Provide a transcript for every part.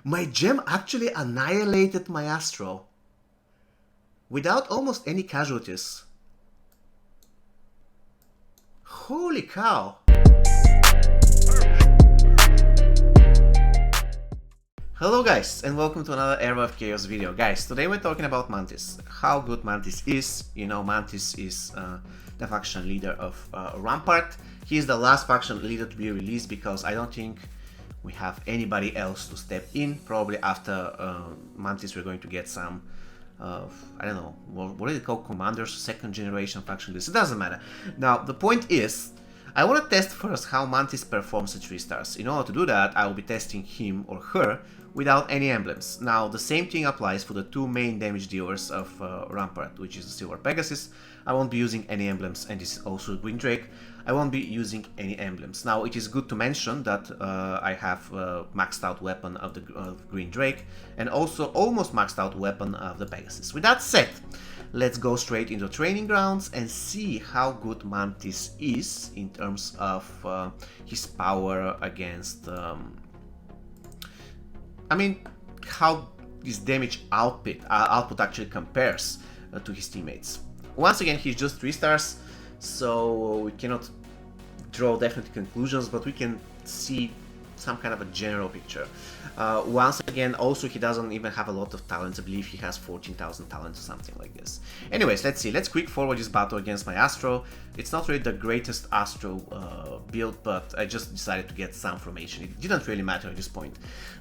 My gem actually annihilated my Astro without almost any casualties. Holy cow! Hello guys, and welcome to another Era of Chaos video. Guys, today we're talking about Mantis. How good Mantis is. You know, Mantis is the faction leader of Rampart. He is the last faction leader to be released because I don't think we have anybody else to step in. Probably after Mantis we're going to get some, I don't know, what is it called? Commanders, second generation faction list. It doesn't matter. Now, the point is, I want to test first how Mantis performs at 3 stars. In order to do that, I will be testing him or her without any emblems. Now, the same thing applies for the two main damage dealers of Rampart, which is the Silver Pegasus. I won't be using any emblems, and this is also Green Drake. I won't be using any emblems. Now, it is good to mention that I have maxed out weapon of the Green Drake, and also almost maxed out weapon of the Pegasus. With that said, let's go straight into training grounds and see how good Mantis is in terms of his power against, I mean, how his damage output actually compares to his teammates. Once again, he's just 3 stars, so we cannot draw definite conclusions, but we can see some kind of a general picture. Once again, also he doesn't even have a lot of talents. I believe he has 14,000 talents or something like this. Anyways, let's see. Let's quick forward this battle against my Astro. It's not really the greatest Astro build, but I just decided to get some information. It didn't really matter at this point.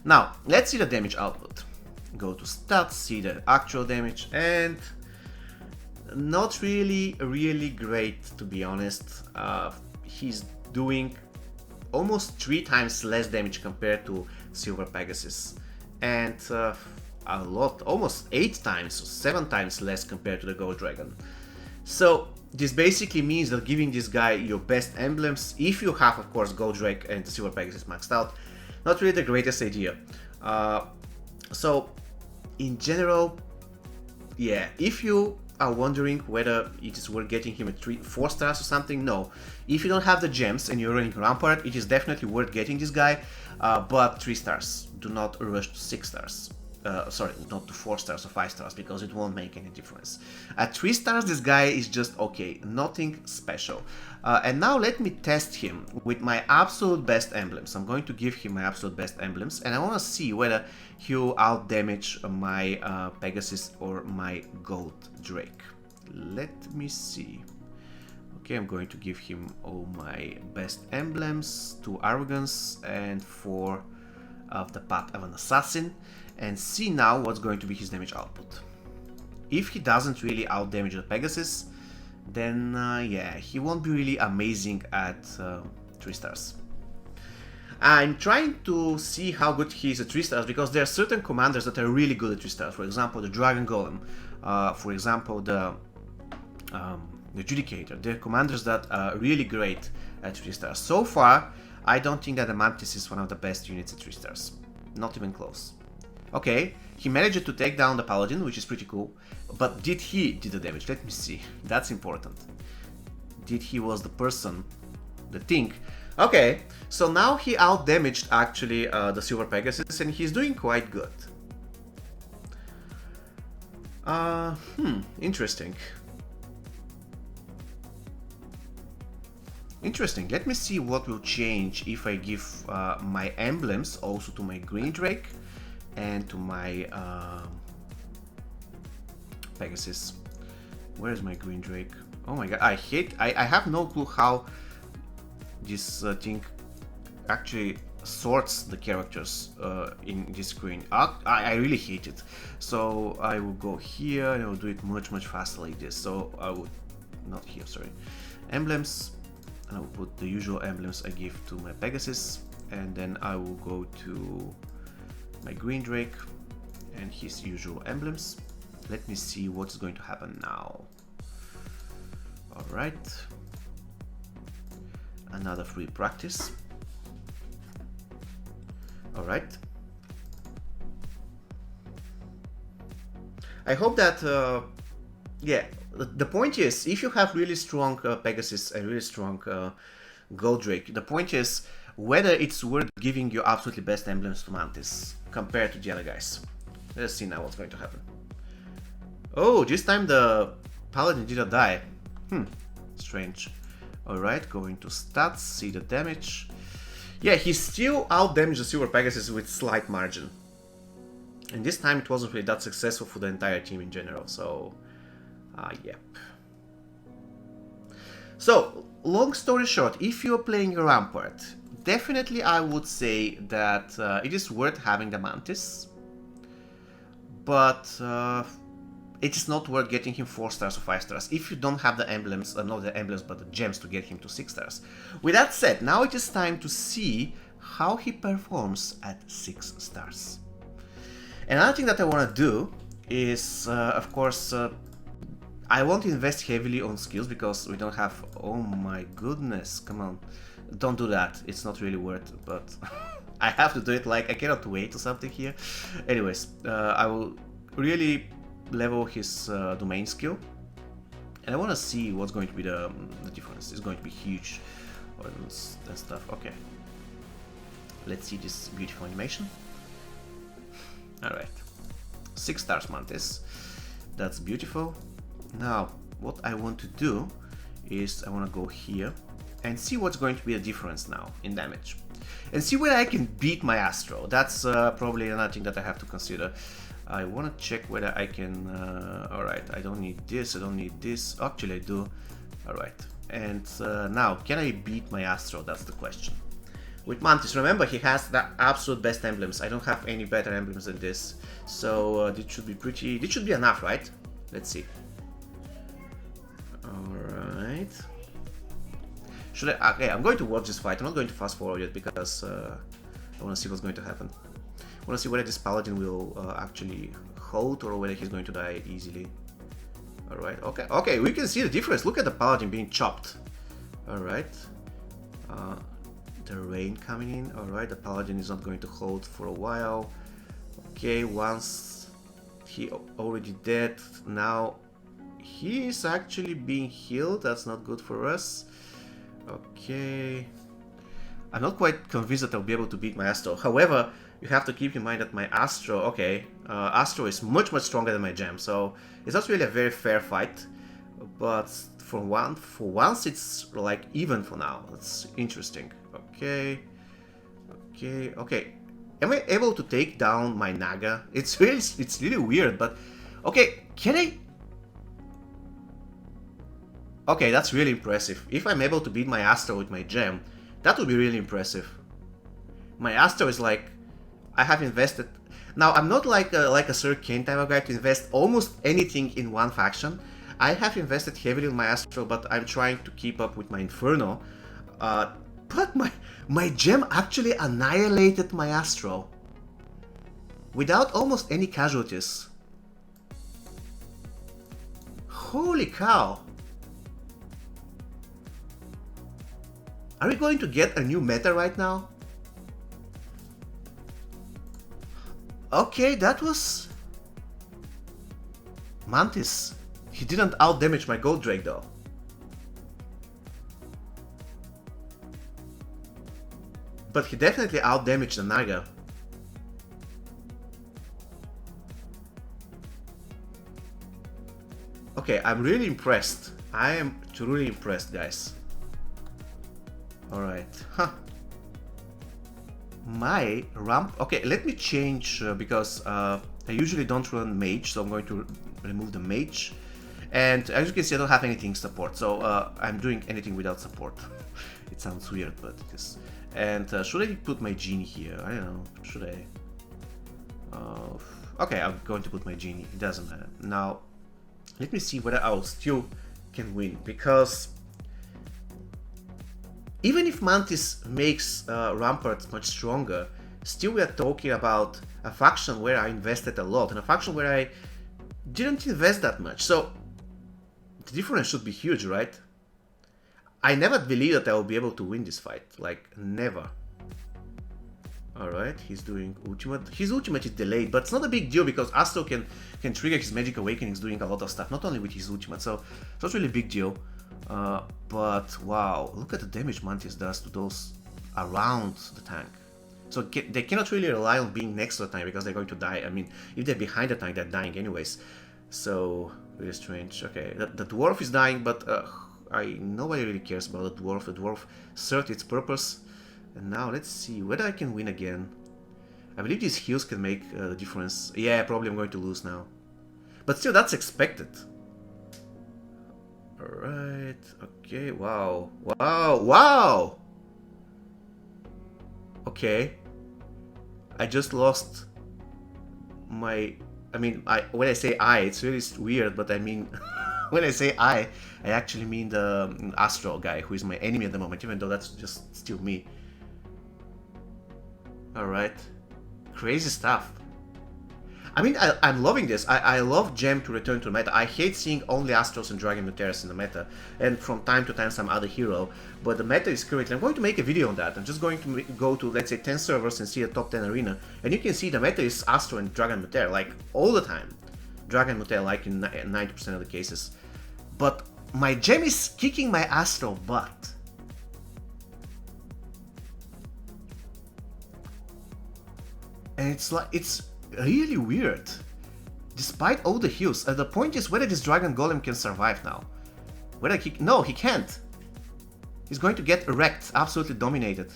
Now, let's see the damage output. Go to stats, see the actual damage, and not really great, to be honest. He's doing almost 3 times less damage compared to Silver Pegasus, and a lot, almost 8 times or 7 times less compared to the Gold Dragon. So this basically means that giving this guy your best emblems, if you have of course Gold Drake and the Silver Pegasus maxed out, not really the greatest idea. So in general, yeah, if you are wondering whether it is worth getting him at 4 stars or something, no. If you don't have the gems and you're running Rampart, it is definitely worth getting this guy, but 3 stars. Do not rush to 6 stars. Sorry, not to 4 stars or 5 stars, because it won't make any difference. At 3 stars, this guy is just okay, nothing special. And now let me test him with my absolute best emblems. I'm going to give him my absolute best emblems, and I want to see whether he'll outdamage my Pegasus or my Gold Drake. Let me see. Okay, I'm going to give him all my best emblems, 2 Arrogance and 4 of the Path of an Assassin, and see now what's going to be his damage output. If he doesn't really outdamage the Pegasus, then yeah, he won't be really amazing at 3 stars. I'm trying to see how good he is at 3 stars, because there are certain commanders that are really good at 3 stars. For example, the Dragon Golem, for example, the Adjudicator. They're commanders that are really great at 3 stars. So far, I don't think that the Mantis is one of the best units at 3 stars. Not even close. Okay, he managed to take down the Paladin, which is pretty cool. But did he do the damage? Let me see. That's important. Did he was the person, the thing? Okay, so now he outdamaged actually the Silver Pegasus, and he's doing quite good. Interesting. Interesting. Let me see what will change if I give my emblems also to my Green Drake and to my Pegasus. Where is my Green Drake? Oh my god, I have no clue how this thing actually sorts the characters in this screen. I really hate it. So I will go here and I will do it much faster like this. So I would, not here, sorry. Emblems, and I will put the usual emblems I give to my Pegasus, and then I will go to my Green Drake and his usual emblems. Let me see what's going to happen now. Alright. Another free practice. Alright. I hope that, yeah, the point is, if you have really strong Pegasus and really strong Gold Drake, the point is whether it's worth giving your absolutely best emblems to Mantis. compared to the other guys. Let's see now what's going to happen. Oh, this time the paladin didn't die. Strange. Alright, going to stats, see the damage. Yeah, he still out-damaged the Silver Pegasus with slight margin. And this time it wasn't really that successful for the entire team in general, so... yep. So, long story short, if you're playing a Rampart, definitely I would say that it is worth having the Mantis. But it is not worth getting him 4 stars or 5 stars if you don't have the emblems, not the emblems but the gems to get him to 6 stars. With that said, now it is time to see how he performs at 6 stars. Another thing that I want to do is, of course, I want to invest heavily on skills because we don't have... Oh my goodness, come on. Don't do that, it's not really worth it, but I have to do it, like I cannot wait or something here. Anyways, I will really level his domain skill, and I want to see what's going to be the difference. It's going to be huge and stuff. Okay, let's see this beautiful animation. Alright, 6 stars Mantis, that's beautiful. Now what I want to do is I want to go here and see what's going to be the difference now in damage, and see whether I can beat my Astro. That's probably another thing that I have to consider. I want to check whether I can... alright, I don't need this, I don't need this. Actually I do. Alright, and now, can I beat my Astro? That's the question. With Mantis, remember, he has the absolute best emblems. I don't have any better emblems than this. So this should be pretty... this should be enough, right? Let's see. Alright. Should I... okay, I'm going to watch this fight. I'm not going to fast forward it because I want to see what's going to happen. I want to see whether this paladin will actually hold or whether he's going to die easily. Alright, okay, we can see the difference. Look at the paladin being chopped. Alright. The rain coming in. Alright, the paladin is not going to hold for a while. Okay, once he already dead, now he is actually being healed. That's not good for us. Okay. I'm not quite convinced that I'll be able to beat my Astro. However, you have to keep in mind that my Astro, okay, Astro is much stronger than my gem, so it's not really a very fair fight. But for once it's like even for now. That's interesting. Okay. Am I able to take down my Naga? It's really weird, but okay, can I? Okay, that's really impressive. If I'm able to beat my Astro with my gem, that would be really impressive. My Astro is like, I have invested... Now, I'm not like a Sir Kane type of guy to invest almost anything in one faction. I have invested heavily in my Astro, but I'm trying to keep up with my Inferno. But my gem actually annihilated my Astro without almost any casualties. Holy cow! Are we going to get a new meta right now? Okay, that was... Mantis. He didn't out-damage my Gold Drake though. But he definitely out-damaged the Naga. Okay, I'm really impressed. I am truly impressed, guys. Alright, huh. My ramp... okay, let me change because I usually don't run mage, so I'm going to remove the mage. And as you can see, I don't have anything support, so I'm doing anything without support. It sounds weird, but it is. And should I put my genie here? I don't know, should I? Okay, I'm going to put my genie, it doesn't matter. Now, let me see whether I still can win, because even if Mantis makes Rampart much stronger, still we are talking about a faction where I invested a lot and a faction where I didn't invest that much. So the difference should be huge, right? I never believed that I will be able to win this fight, like never. Alright, he's doing ultimate. His ultimate is delayed, but it's not a big deal because Astro can trigger his Magic Awakenings doing a lot of stuff, not only with his ultimate, so it's not really a big deal. But wow, look at the damage Mantis does to those around the tank. So they cannot really rely on being next to the tank because they're going to die. I mean, if they're behind the tank, they're dying anyways. So, really strange. Okay, the dwarf is dying, but nobody really cares about the dwarf. The dwarf served its purpose. And now let's see whether I can win again. I believe these heals can make the difference. Yeah, probably I'm going to lose now. But still, that's expected. Alright, okay, wow. Wow, wow! Okay. I just lost my... I mean, when I say I, it's really weird, but I mean... when I say I actually mean the Astro guy, who is my enemy at the moment, even though that's just still me. Alright. Crazy stuff. I mean, I'm loving this. I love Gem to return to the meta. I hate seeing only Astros and Dragon Muteras in the meta, and from time to time some other hero, but the meta is currently... I'm going to make a video on that. I'm just going to go to, let's say, 10 servers and see a top 10 arena, and you can see the meta is Astro and Dragon Mutera, like, all the time. Dragon Mutera, like, in 90% of the cases. But my Gem is kicking my Astro butt. And it's like... it's really weird. Despite all the heals, the point is whether this Dragon Golem can survive now. Whether he... no, he can't. He's going to get wrecked, absolutely dominated.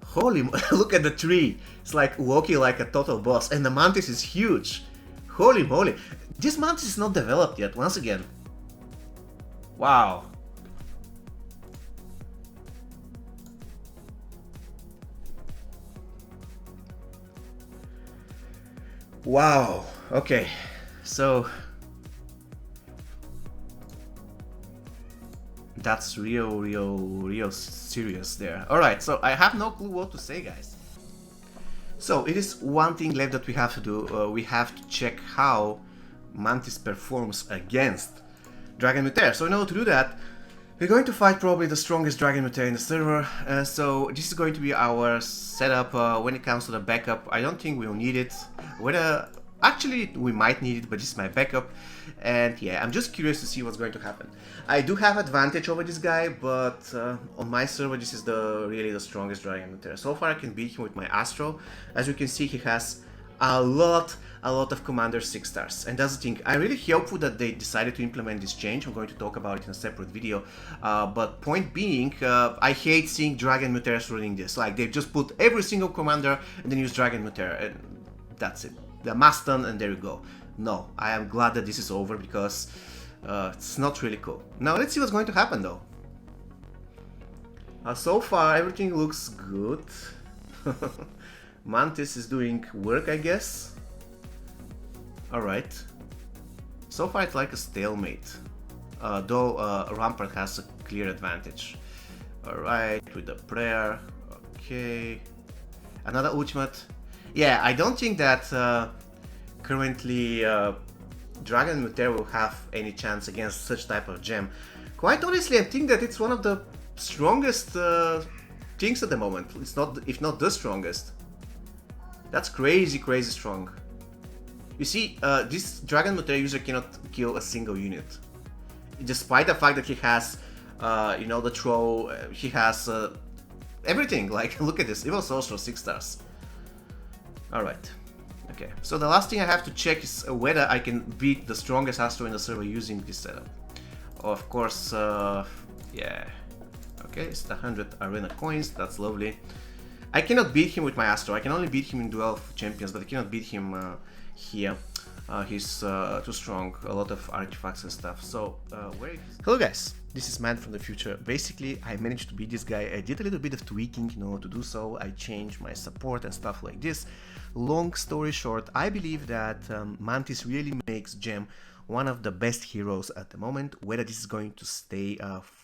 Holy... look at the tree. It's like walking like a total boss. And the mantis is huge. Holy moly. This mantis is not developed yet, once again. Wow. Wow, okay, so that's real serious there. Alright, so I have no clue what to say, guys. So it is one thing left that we have to do. We have to check how Mantis performs against Dragon Mutera. So in order to do that, we're going to fight probably the strongest Dragon Mutera in the server. So this is going to be our setup. When it comes to the backup, I don't think we'll need it. Actually, we might need it, but this is my backup. And yeah, I'm just curious to see what's going to happen. I do have advantage over this guy, but on my server, this is really the strongest Dragon Mutera. So far, I can beat him with my Astro. As you can see, he has a lot of Commander 6 stars. And that's the thing, I'm really hopeful that they decided to implement this change. I'm going to talk about it in a separate video. But point being, I hate seeing Dragon Muteras running this. Like, they've just put every single commander and then use Dragon Mutera, and that's it. The Maston, and there you go. No, I am glad that this is over because it's not really cool. Now let's see what's going to happen though. So far everything looks good. Mantis is doing work, I guess. Alright. So far it's like a stalemate. Though Rampart has a clear advantage. Alright, with the prayer. Okay. Another ultimate. Yeah, I don't think that currently Dragon Mutera will have any chance against such type of gem. Quite honestly, I think that it's one of the strongest things at the moment. It's not, if not the strongest. That's crazy strong. You see, this Dragon Mutera user cannot kill a single unit. Despite the fact that he has, you know, the throw, he has everything. Like, look at this, Evil Sorcerer 6 stars. Alright, okay. So the last thing I have to check is whether I can beat the strongest Astro in the server using this setup. Of course, yeah. Okay, it's the 100 arena coins, that's lovely. I cannot beat him with my Astro, I can only beat him in Duel of Champions, but I cannot beat him here. He's too strong, a lot of artifacts and stuff. So, where is... Hello guys, this is Man from the future. Basically, I managed to beat this guy. I did a little bit of tweaking in order to do so. I changed my support and stuff like this. Long story short, I believe that Mantis really makes Gem one of the best heroes at the moment. Whether this is going to stay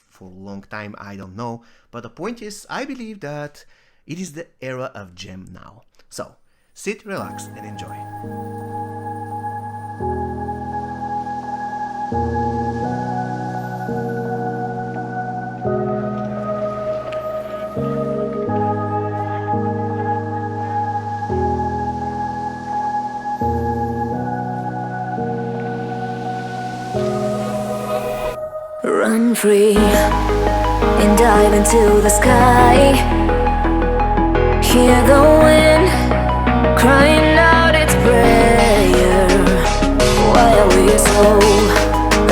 for a long time, I don't know. But the point is, I believe that it is the era of Gem now. So, sit, relax, and enjoy. Run free and dive into the sky. Hear the wind crying out its prayer. Why are we so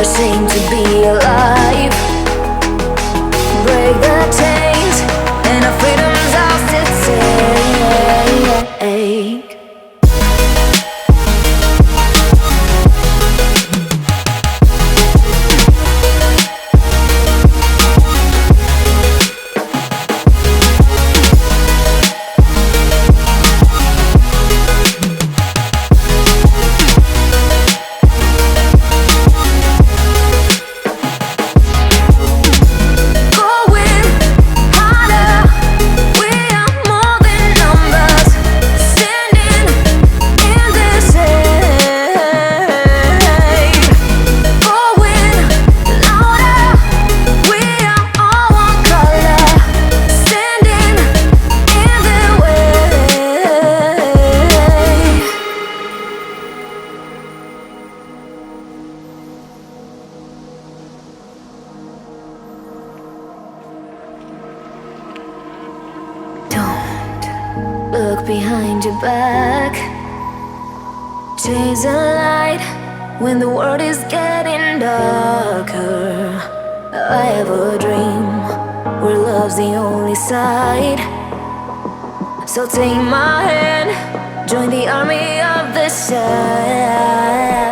ashamed to be alive? Break the chains and our freedom's ours to take. Look behind your back. Chase a light when the world is getting darker. I have a dream where love's the only side. So take my hand, join the army of the side.